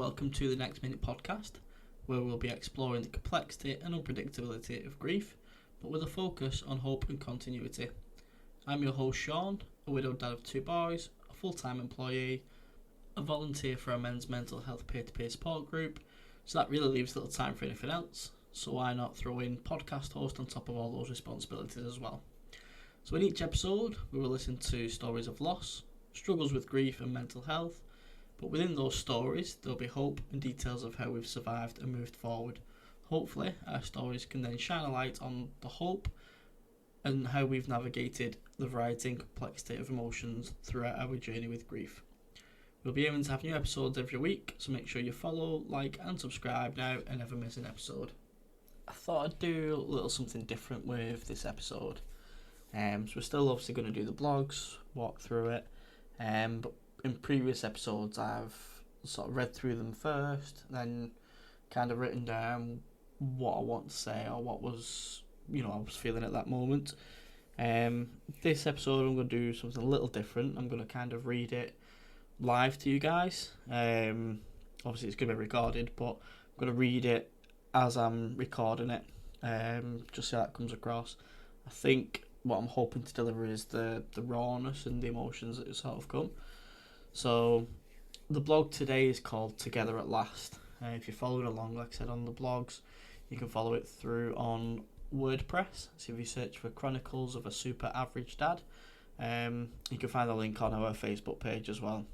welcome to the Next Minute podcast, where we'll be exploring the complexity and unpredictability of grief, but with a focus on hope and continuity. I'm your host Sean, a widowed dad of 2 boys, a full-time employee, a volunteer for a men's mental health peer-to-peer support group, so that really leaves little time for anything else, so why not throw in podcast host on top of all those responsibilities as well. So in each episode, we will listen to stories of loss, struggles with grief and mental health, but within those stories, there'll be hope and details of how we've survived and moved forward. Hopefully, our stories can then shine a light on the hope and how we've navigated the variety and complexity of emotions throughout our journey with grief. We'll be aiming to have new episodes every week, so make sure you follow, like and subscribe now and never miss an episode. I thought I'd do a little something different with this episode. So we're still obviously going to do the blogs, walk through it, but in previous episodes I've sort of read through them first, then kind of written down what I want to say or what was, I was feeling at that moment. This episode I'm going to do something a little different. I'm going to kind of read it live to you guys. Obviously it's going to be recorded, but I'm going to read it as I'm recording it, just so that comes across. I think what I'm hoping to deliver is the rawness and the emotions that sort of come. So the blog today is called Together at Last. If you're following along, like I said, on the blogs, you can follow it through on WordPress. So if you search for Chronicles of a Super Average Dad, you can find the link on our Facebook page as well.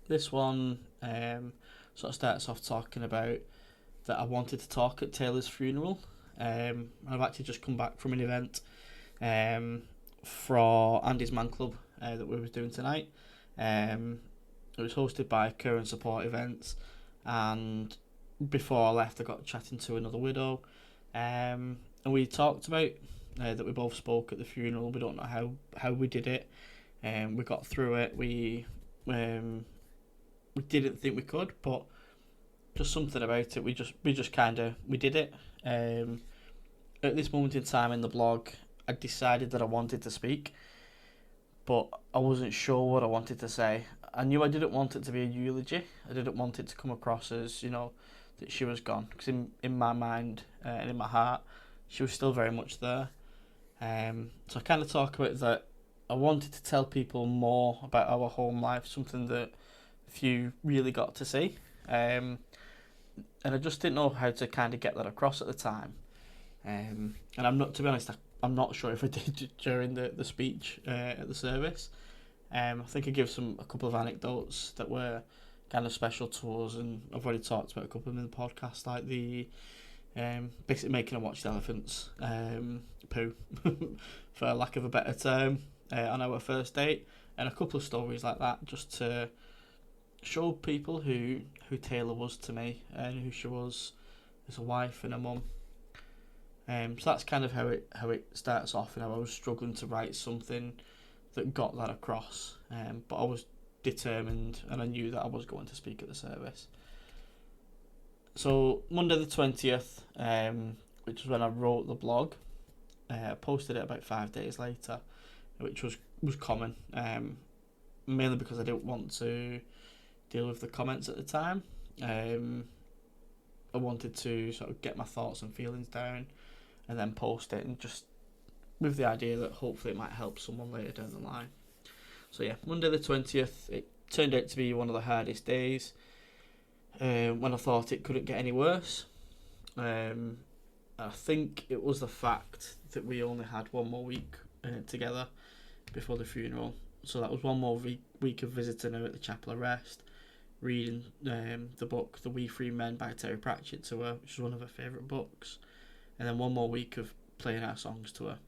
This one sort of starts off talking about that I wanted to talk at Taylor's funeral. I've actually just come back from an event for Andy's Man Club that we was doing tonight. It was hosted by Current Support Events, and before I left I got chatting to another widow, and we talked about that we both spoke at the funeral. We don't know how we did it, we got through it. We didn't think we could, but just something about it, we did it. At this moment in time in the blog, I decided that I wanted to speak, but I wasn't sure what I wanted to say. I knew I didn't want it to be a eulogy. I didn't want it to come across as, that she was gone. Because in my mind and in my heart, she was still very much there. So I kind of talk about that. I wanted to tell people more about our home life, something that few really got to see. And I just didn't know how to kind of get that across at the time. And I'm not, to be honest, I'm not sure if I did during the speech at the service. I think I gave a couple of anecdotes that were kind of special to us, and I've already talked about a couple of them in the podcast, like the basically making her watch the elephants poo, for lack of a better term, on our first date, and a couple of stories like that, just to show people who Taylor was to me and who she was as a wife and a mum. So that's kind of how it starts off, and I was struggling to write something that got that across, but I was determined and I knew that I was going to speak at the service. So Monday the 20th, which was when I wrote the blog, I posted it about 5 days later, which was common, mainly because I didn't want to deal with the comments at the time. I wanted to sort of get my thoughts and feelings down and then post it, and just with the idea that hopefully it might help someone later down the line. So yeah, Monday the 20th, it turned out to be one of the hardest days, when I thought it couldn't get any worse. I think it was the fact that we only had one more week together before the funeral. So that was one more week of visiting her at the Chapel of Rest, reading the book The We Free Men by Terry Pratchett to her, which is one of her favourite books, and then one more week of playing our songs to her.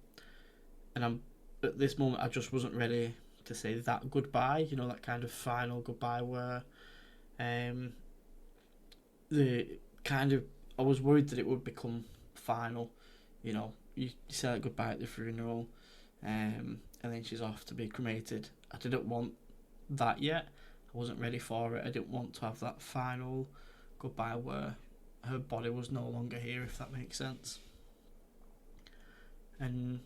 And at this moment I just wasn't ready to say that goodbye, that kind of final goodbye where I was worried that it would become final. You say that goodbye at the funeral, and then she's off to be cremated. I didn't want that yet. I wasn't ready for it. I didn't want to have that final goodbye where her body was no longer here, if that makes sense. And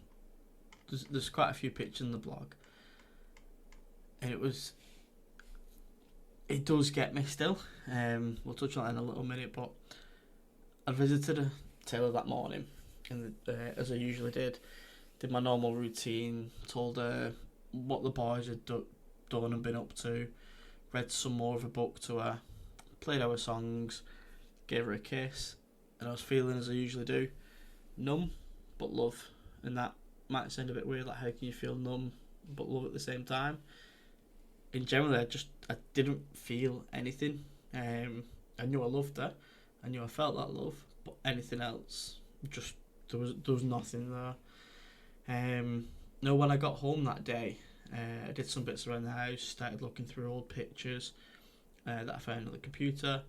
there's quite a few pictures in the blog, and it was it does get me still. We'll touch on that in a little minute, but I visited a tailor that morning, and as I usually did my normal routine, told her what the boys had done and been up to, read some more of a book to her, played our songs, gave her a kiss, and I was feeling as I usually do, numb but love. And that might sound a bit weird, like how can you feel numb but love at the same time? In general, I didn't feel anything. I knew I loved her, I knew I felt that love, but anything else, just there was nothing there. No, when I got home that day, I did some bits around the house, started looking through old pictures that I found on the computer.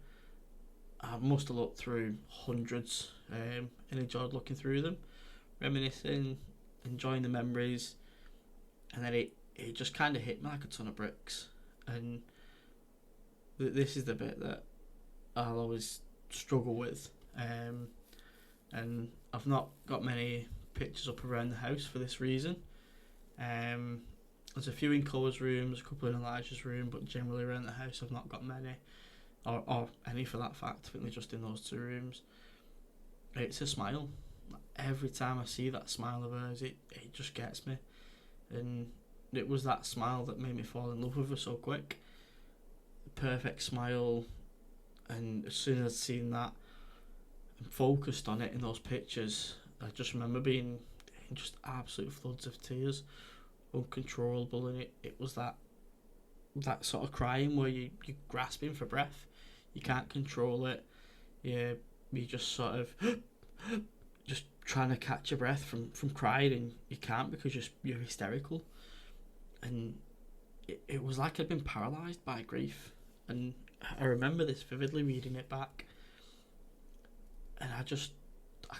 I must have looked through hundreds and enjoyed looking through them, reminiscing, enjoying the memories, and then it just kind of hit me like a ton of bricks. And this is the bit that I'll always struggle with, and I've not got many pictures up around the house for this reason. There's a few in Coa's room, there's a couple in Elijah's room, but generally around the house I've not got many, or any for that fact. I think they're just in those two rooms. It's a smile. Every time I see that smile of hers, it just gets me, and it was that smile that made me fall in love with her so quick. The perfect smile, and as soon as I'd seen that and focused on it in those pictures, I just remember being in just absolute floods of tears, uncontrollable, and it was that sort of crying where you're grasping for breath, you can't control it, you just sort of just trying to catch your breath from crying, and you can't because you're hysterical. And it was like I'd been paralysed by grief, and I remember this vividly, reading it back, and I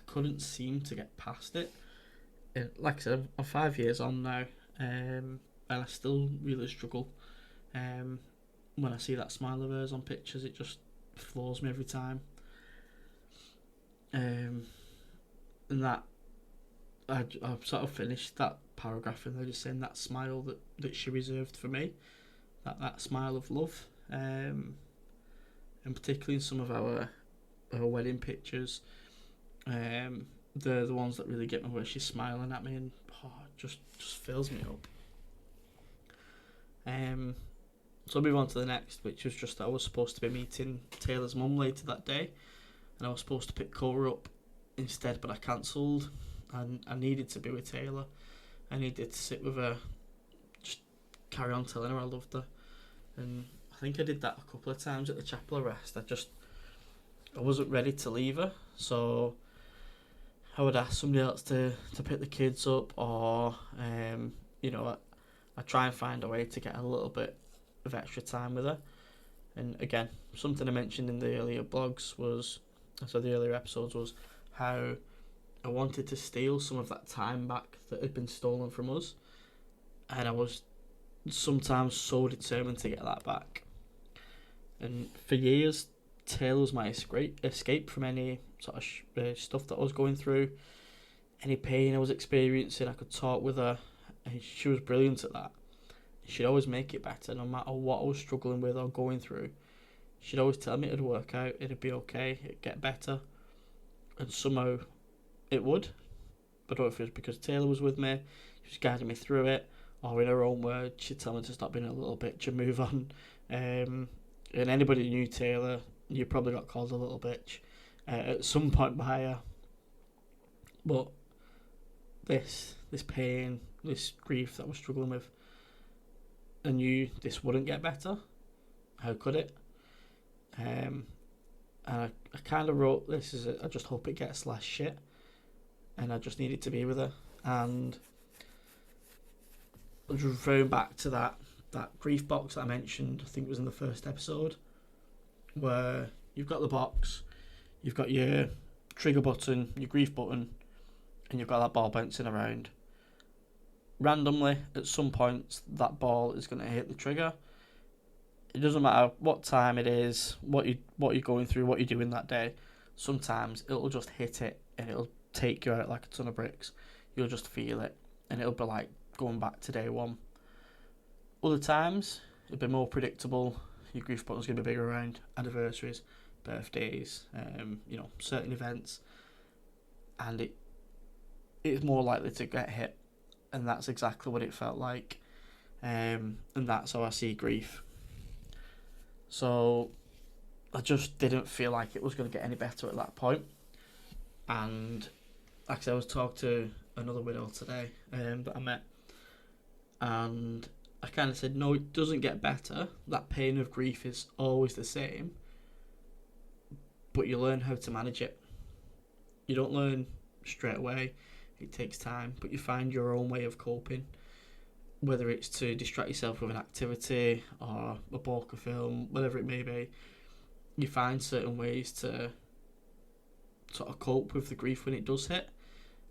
couldn't seem to get past it. And like I said, I'm 5 years on now, and I still really struggle. When I see that smile of hers on pictures, it just floors me every time. And that I've sort of finished that paragraph, and they're just saying that smile that she reserved for me, that smile of love, and particularly in some of our wedding pictures, they're the ones that really get me, where she's smiling at me and just fills me up. So I'll move on to the next, which was just that I was supposed to be meeting Taylor's mum later that day, and I was supposed to pick Cora up instead, but I cancelled, and I needed to be with Taylor. I needed to sit with her, just carry on telling her I loved her, and I think I did that a couple of times at the chapel arrest. I wasn't ready to leave her, so I would ask somebody else to pick the kids up, or I try and find a way to get a little bit of extra time with her. And again, something I mentioned in the earlier the earlier episodes, was how I wanted to steal some of that time back that had been stolen from us, and I was sometimes so determined to get that back. And for years, Taylor was my escape from any sort of stuff that I was going through, any pain I was experiencing. I could talk with her, and she was brilliant at that. She'd always make it better, no matter what I was struggling with or going through. She'd always tell me it'd work out, it'd be okay, it'd get better, and somehow it would. But I don't know if it was because Taylor was with me, she was guiding me through it, or in her own words, she'd tell me to stop being a little bitch and move on. And anybody who knew Taylor, you probably got called a little bitch at some point by her. But this pain, this grief that I was struggling with, I knew this wouldn't get better. How could it? And I kind of wrote this as I just hope it gets less shit, and I just needed to be with her. And I was referring back to that grief box that I mentioned, I think it was in the first episode, where you've got the box, you've got your trigger button, your grief button, and you've got that ball bouncing around. Randomly, at some point, that ball is going to hit the trigger. It doesn't matter what time it is, what you're going through, what you're doing that day. Sometimes it'll just hit it, and it'll take you out like a ton of bricks. You'll just feel it, and it'll be like going back to day one. Other times, it'll be more predictable. your grief button's going to be bigger around anniversaries, birthdays, certain events, and it's more likely to get hit, and that's exactly what it felt like, and that's how I see grief. So I just didn't feel like it was going to get any better at that point. And actually, I was talking to another widow today that I met, and I kind of said, no, it doesn't get better. That pain of grief is always the same, but you learn how to manage it. You don't learn straight away. It takes time, but you find your own way of coping, whether it's to distract yourself with an activity or a book, a film, whatever it may be. You find certain ways to sort of cope with the grief when it does hit,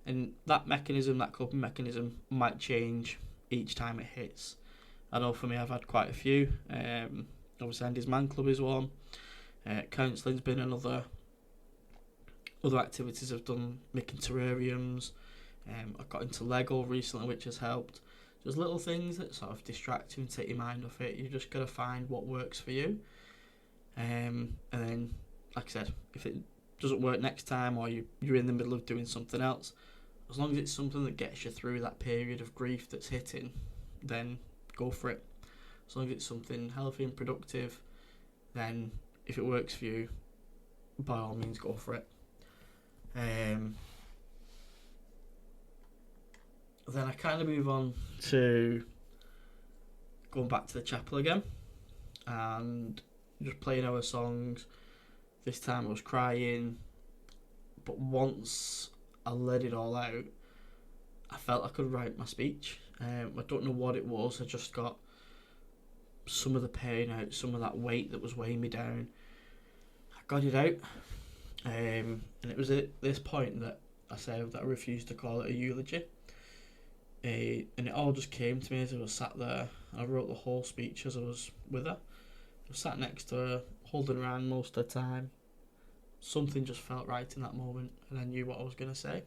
and that coping mechanism might change each time it hits. I know for me, I've had quite a few. Obviously, Andy's Man Club is one. Counselling's been another. Other activities I've done, making terrariums. I got into Lego recently, which has helped. Just little things that sort of distract you and take your mind off it. You just got to find what works for you. And then, like I said, if it doesn't work next time, or you're in the middle of doing something else, as long as it's something that gets you through that period of grief that's hitting, then go for it. As long as it's something healthy and productive, then if it works for you, by all means go for it. Then I kind of move on to going back to the chapel again and just playing our songs. This time I was crying, but once I let it all out, I felt I could write my speech. I don't know what it was. I just got some of the pain out, some of that weight that was weighing me down. I got it out, and it was at this point that I said that I refused to call it a eulogy. And it all just came to me as I was sat there. I wrote the whole speech as I was with her. I was sat next to her, holding her hand most of the time. Something just felt right in that moment, and I knew what I was going to say.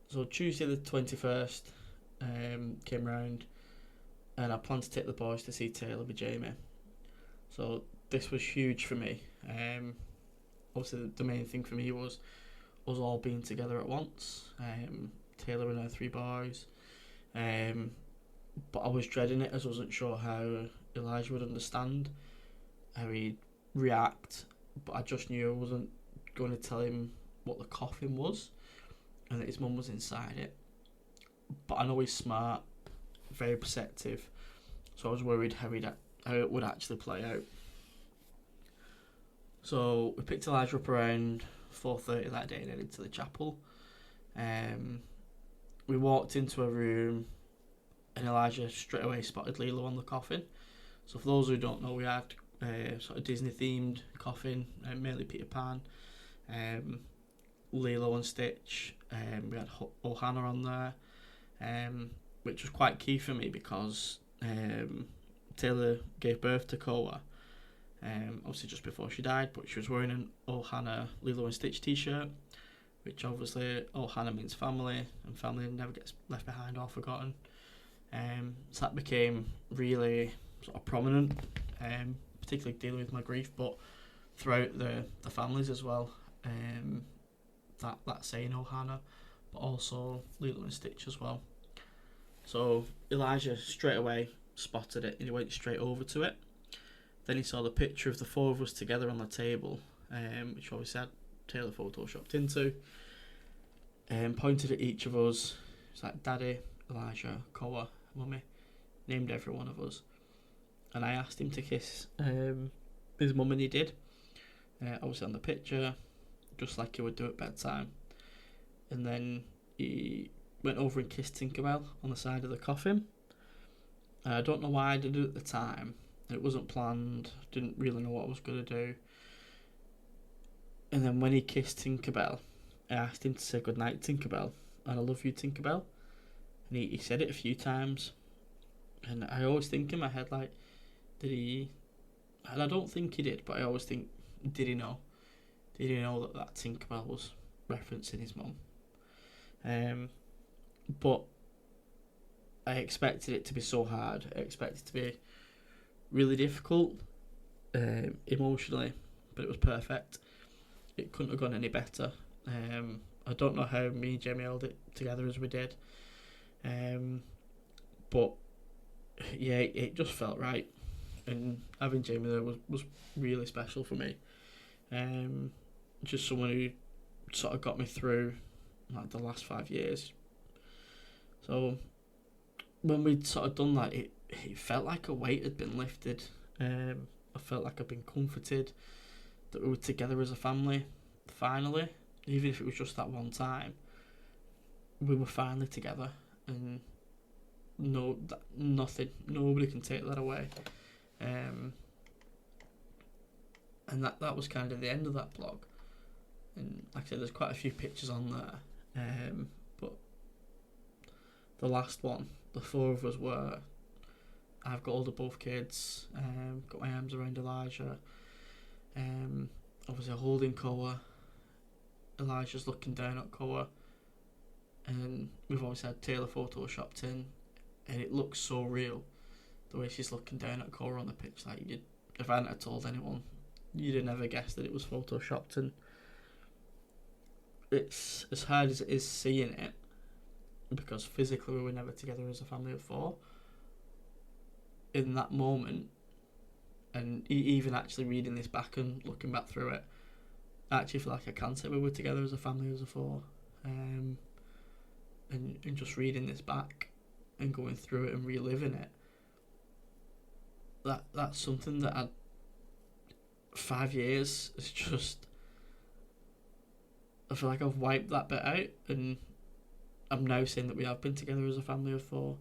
So Tuesday the 21st came round, and I planned to take the boys to see Taylor with Jamie. So this was huge for me. Obviously the main thing for me was us all being together at once. Taylor and her 3 boys. But I was dreading it, as I wasn't sure how Elijah would understand, how he'd react. But I just knew I wasn't going to tell him what the coffin was and that his mum was inside it. But I know he's smart, very perceptive, so I was worried how it would actually play out. So we picked Elijah up around 4:30 that day and headed to the chapel. We walked into a room and Elijah straight away spotted Lilo on the coffin. So for those who don't know, we had sort of Disney themed coffin, mainly Peter Pan, Lilo and Stitch. We had Ohana on there, which was quite key for me because Taylor gave birth to Koa, obviously just before she died, but she was wearing an Ohana Lilo and Stitch t-shirt, which obviously Ohana means family, and family never gets left behind or forgotten. So that became really sort of prominent, particularly dealing with my grief, but throughout the families as well. That saying Ohana, but also Lilo and Stitch as well. So Elijah straight away spotted it and he went straight over to it. Then he saw the picture of the 4 of us together on the table, which obviously had Taylor photoshopped into, and pointed at each of us. It's like Daddy, Elijah, Koa, Mummy, named every one of us. And I asked him to kiss his mum, and he did. Obviously on the picture, just like he would do at bedtime. And then he went over and kissed Tinkerbell on the side of the coffin. I don't know why I did it at the time. It wasn't planned, didn't really know what I was going to do. And then when he kissed Tinkerbell, I asked him to say goodnight, Tinkerbell, and I love you, Tinkerbell. And he said it a few times. And I always think in my head, like, did he... And I don't think he did, but I always think, did he know? Did he know that Tinkerbell was referencing his mum? But I expected it to be so hard. I expected it to be really difficult emotionally, but it was perfect. It couldn't have gone any better. I don't know how me and Jamie held it together as we did, but yeah, it just felt right, and having Jamie there was really special for me. Just someone who sort of got me through like the last 5 years. So when we'd sort of done that, it felt like a weight had been lifted. I felt like I'd been comforted, that we were together as a family, finally. Even if it was just that one time, we were finally together, and nobody can take that away. And that was kind of the end of that blog. And like I said, there's quite a few pictures on there, but the last one, the four of us were, I've got older both kids, got my arms around Elijah, obviously holding Koa, Elijah's looking down at Koa, and we've always had Taylor photoshopped in, and it looks so real, the way she's looking down at Koa on the pitch. Like, if I hadn't have told anyone, you'd have never guessed that it was photoshopped. And it's as hard as it is seeing it, because physically we were never together as a family of four. In that moment, and even actually reading this back and looking back through it, I actually feel like I can say we were together as a family as a four. And just reading this back and going through it and reliving it, that's something that 5 years is just, I feel like I've wiped that bit out, and I'm now saying that we have been together as a family of four.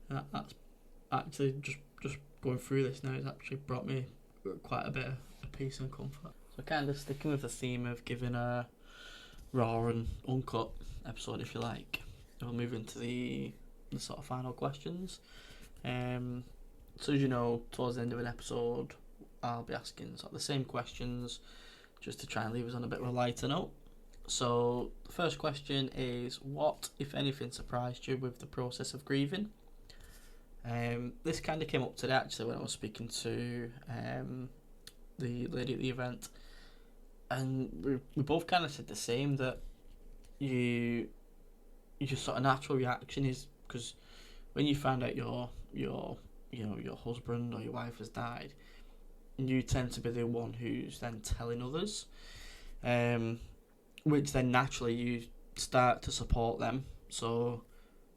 That's actually just going through this now has actually brought me quite a bit of peace and comfort. So kind of sticking with the theme of giving a raw and uncut episode, if you like, we'll move into the sort of final questions. So as you know, towards the end of an episode, I'll be asking sort of the same questions, just to try and leave us on a bit of a lighter note. So the first question is, what, if anything, surprised you with the process of grieving? This kind of came up today actually when I was speaking to the lady at the event, and we both kind of said the same, that you just sort of natural reaction is, because when you find out your husband or your wife has died, you tend to be the one who's then telling others, which then naturally you start to support them. So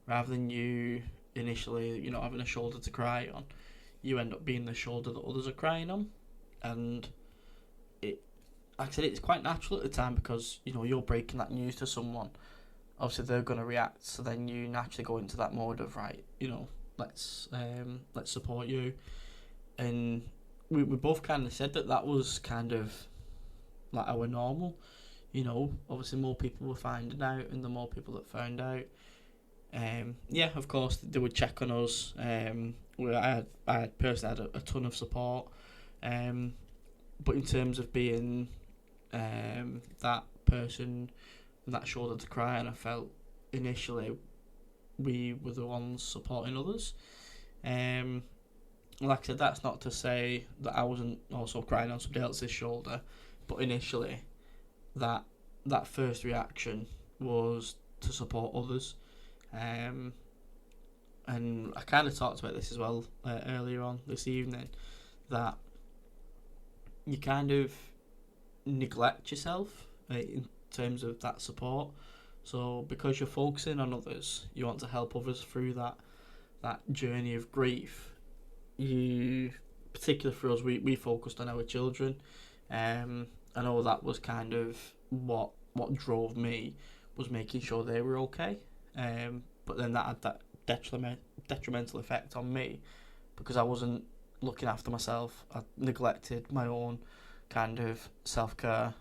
rather than you initially, having a shoulder to cry on, you end up being the shoulder that others are crying on. And like I said, it's quite natural at the time, because you're breaking that news to someone. Obviously they're going to react, so then you naturally go into that mode of, right, let's support you. And we both kind of said that was kind of like our normal. Obviously more people were finding out, and the more people that found out, of course they would check on us. I personally had a ton of support, but in terms of being that person, that shoulder to cry on, I felt initially we were the ones supporting others. Like I said, that's not to say that I wasn't also crying on somebody else's shoulder, but initially that first reaction was to support others. And I kind of talked about this as well earlier on this evening, that you kind of neglect yourself in terms of that support. So because you're focusing on others, you want to help others through that journey of grief. Particularly for us, we focused on our children. I know that was kind of what drove me, was making sure they were okay. But then that had that detrimental effect on me, because I wasn't looking after myself. I neglected my own kind of self-care,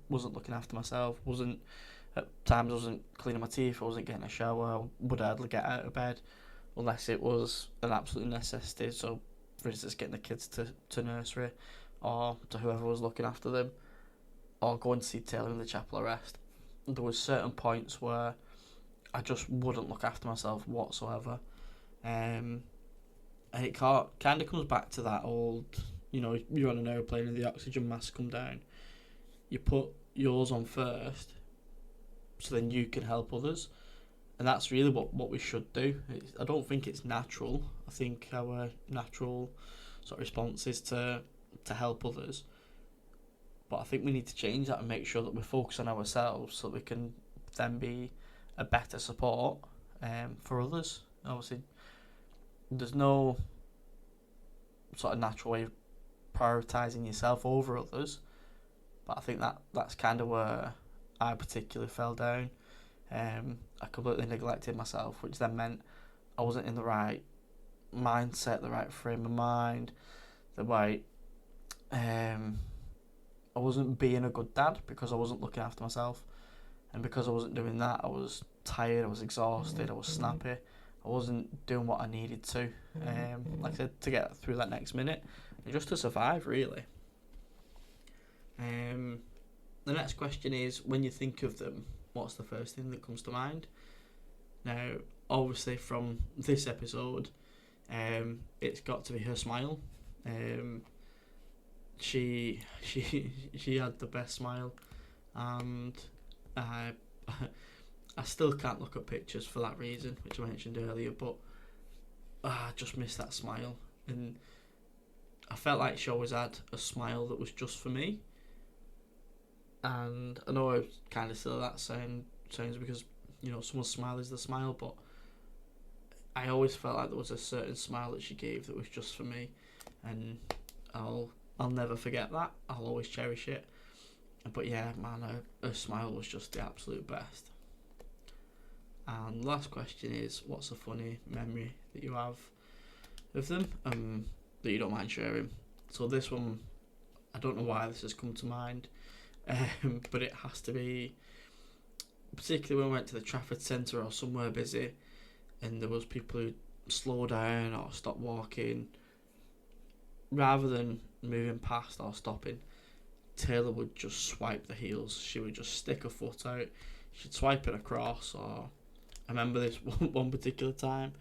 wasn't looking after myself, at times I wasn't cleaning my teeth, I wasn't getting a shower, would hardly get out of bed unless it was an absolute necessity. So for instance, getting the kids to nursery, or to whoever was looking after them, or going to see Taylor in the chapel arrest. There was certain points where I just wouldn't look after myself whatsoever. And And it kind of comes back to that old, you're on an aeroplane and the oxygen masks come down. You put yours on first, so then you can help others. And that's really what we should do. I don't think it's natural. I think our natural sort of response is to help others. But I think we need to change that and make sure that we focus on ourselves so that we can then be a better support for others. Obviously, there's no sort of natural way of prioritising yourself over others. But I think that's kind of where I particularly fell down. I completely neglected myself, which then meant I wasn't in the right mindset, the right frame of mind, the right... I wasn't being a good dad because I wasn't looking after myself. And because I wasn't doing that, I was tired, I was exhausted, I was snappy. I wasn't doing what I needed to, like I said, to get through that next minute and just to survive, really. The next question is, when you think of them, what's the first thing that comes to mind? Now, obviously from this episode, it's got to be her smile. She had the best smile, and I still can't look at pictures for that reason, which I mentioned earlier, but I just miss that smile. And I felt like she always had a smile that was just for me. And I know I kind of still that sounds because, someone's smile is the smile, but I always felt like there was a certain smile that she gave that was just for me, and I'll never forget that. I'll always cherish it. But yeah, man, her smile was just the absolute best. And the last question is, what's a funny memory that you have of them that you don't mind sharing? So this one, I don't know why this has come to mind, but it has to be, particularly when we went to the Trafford Centre or somewhere busy and there was people who slow down or stop walking, rather than moving past or stopping, Taylor would just swipe the heels. She would just stick her foot out, she'd swipe it across. Or I remember this one particular time,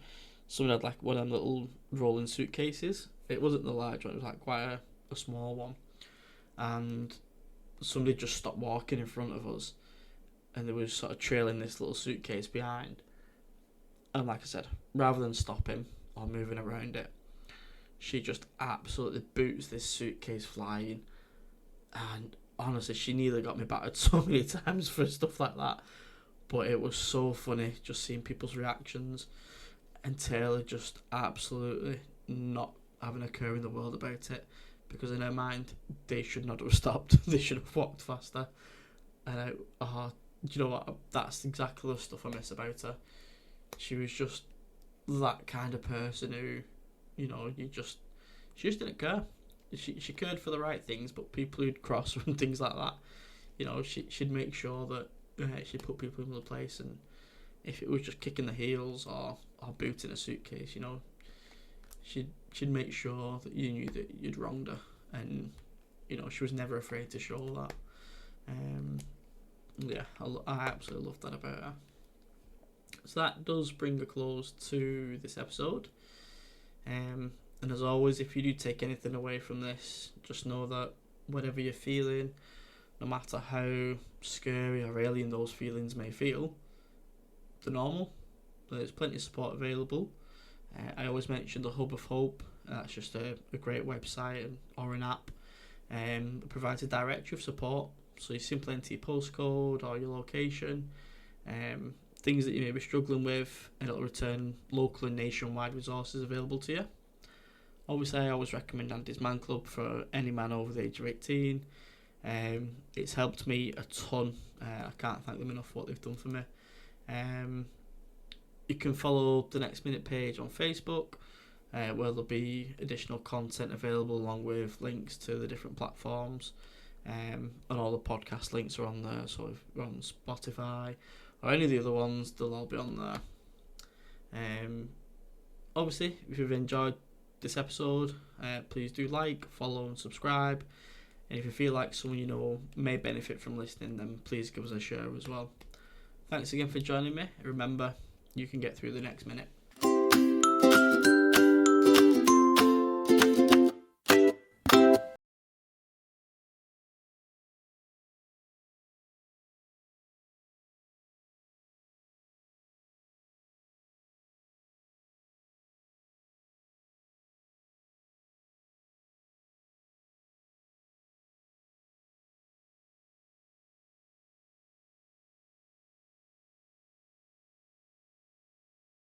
someone had like one of them little rolling suitcases. It wasn't the large one, it was like quite a small one, and somebody just stopped walking in front of us and they were sort of trailing this little suitcase behind, and like I said, rather than stopping or moving around it, she just absolutely boots this suitcase flying. And honestly, she nearly got me battered so many times for stuff like that, but it was so funny just seeing people's reactions, and Taylor just absolutely not having a care in the world about it, because in her mind they should not have stopped. They should have walked faster. And do you know what, that's exactly the stuff I miss about her. She was just that kind of person who, she just didn't care. She cared for the right things, but people who'd cross and things like that, she'd make sure that she put people in the place. And if it was just kicking the heels or booting a suitcase, she'd make sure that you knew that you'd wronged her, and she was never afraid to show that. Yeah, I absolutely love that about her. So that does bring a close to this episode. And as always, if you do take anything away from this, just know that whatever you're feeling, no matter how scary or alien those feelings may feel, they're normal. There's plenty of support available. I always mention the Hub of Hope. That's just a great website or an app. It provides a directory of support. So you simply enter your postcode or your location, things that you may be struggling with, and it'll return local and nationwide resources available to you. Obviously, I always recommend Andy's Man Club for any man over the age of 18. It's helped me a ton. I can't thank them enough for what they've done for me. You can follow the Next Minute page on Facebook, where there'll be additional content available along with links to the different platforms. And all the podcast links are on there, so if you're on Spotify or any of the other ones, they'll all be on there. Obviously, if you've enjoyed this episode, please do like, follow and subscribe, and if you feel like someone may benefit from listening, then please give us a share as well. Thanks again for joining me. Remember, you can get through the next minute.